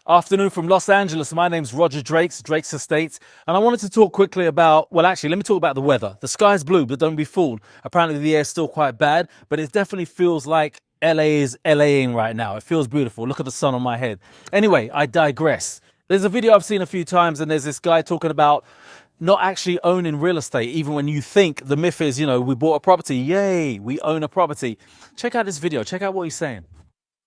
Afternoon from Los Angeles. My name's Roger Drake's Estates, and I wanted to talk quickly about, well, actually, let me talk about the weather. The sky's blue, but don't be fooled. Apparently, the air's still quite bad, but it definitely feels like LA is LAing right now. It feels beautiful. Look at the sun on my head. Anyway, I digress. There's a video I've seen a few times, and there's this guy talking about not actually owning real estate, even when you think the myth is, we bought a property. Yay, we own a property. Check out this video. Check out what he's saying.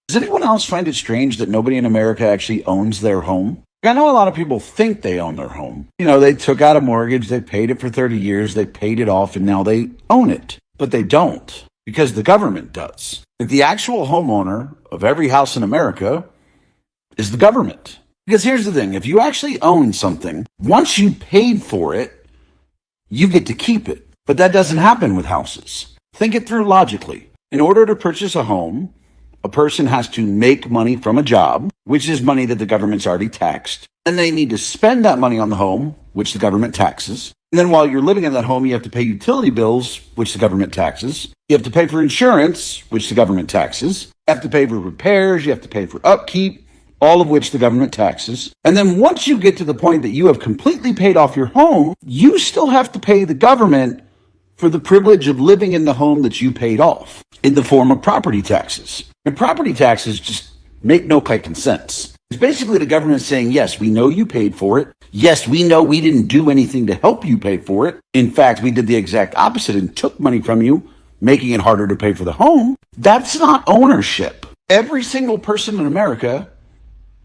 Does anyone else find it strange that nobody in America actually owns their home? I know a lot of people think they own their home. They took out a mortgage, they paid it for 30 years, they paid it off, and now they own it. But they don't, because the government does. The actual homeowner of every house in America is the government. Because here's the thing, if you actually own something, once you paid for it, you get to keep it. But that doesn't happen with houses. Think it through logically. In order to purchase a home, a person has to make money from a job, which is money that the government's already taxed. Then they need to spend that money on the home, which the government taxes. And then while you're living in that home, you have to pay utility bills, which the government taxes. You have to pay for insurance, which the government taxes. You have to pay for repairs. You have to pay for upkeep, all of which the government taxes. And then once you get to the point that you have completely paid off your home, you still have to pay the government for the privilege of living in the home that you paid off in the form of property taxes. And property taxes just make no fucking sense. It's basically the government saying, yes, we know you paid for it. Yes, we know we didn't do anything to help you pay for it. In fact, we did the exact opposite and took money from you, making it harder to pay for the home. That's not ownership. Every single person in America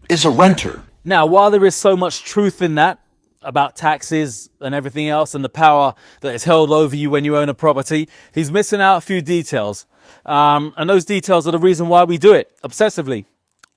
is a renter. Now, while there is so much truth in that, about taxes and everything else and the power that is held over you when you own a property, he's missing out a few details. And those details are the reason why we do it obsessively.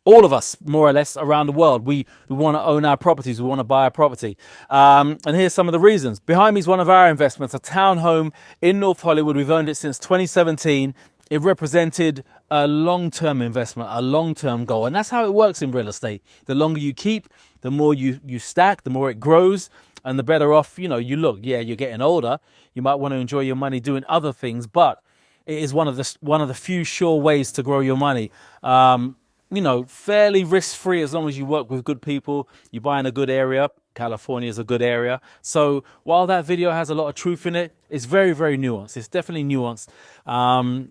All of us, more or less, around the world, we want to own our properties. We want to buy a property. And here's some of the reasons. Behind me is one of our investments, a townhome in North Hollywood. We've owned it since 2017. It represented a long-term investment, a long-term goal. And that's how it works in real estate. The longer you keep, the more you stack, the more it grows, and the better off, you look. Yeah, you're getting older. You might want to enjoy your money doing other things, but it is one of the few sure ways to grow your money. Fairly risk-free as long as you work with good people. You buy in a good area. California is a good area. So while that video has a lot of truth in it, it's very, very nuanced. It's definitely nuanced.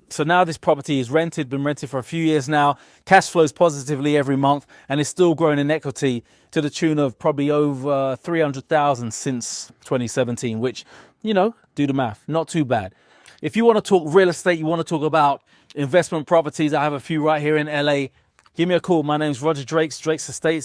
So now this property is been rented for a few years now. Cash flows positively every month, and it's still growing in equity to the tune of probably over 300,000 since 2017, which, do the math, not too bad. If you want to talk real estate, you want to talk about investment properties, I have a few right here in LA. Give me a call. My name's Roger Drake's Estates.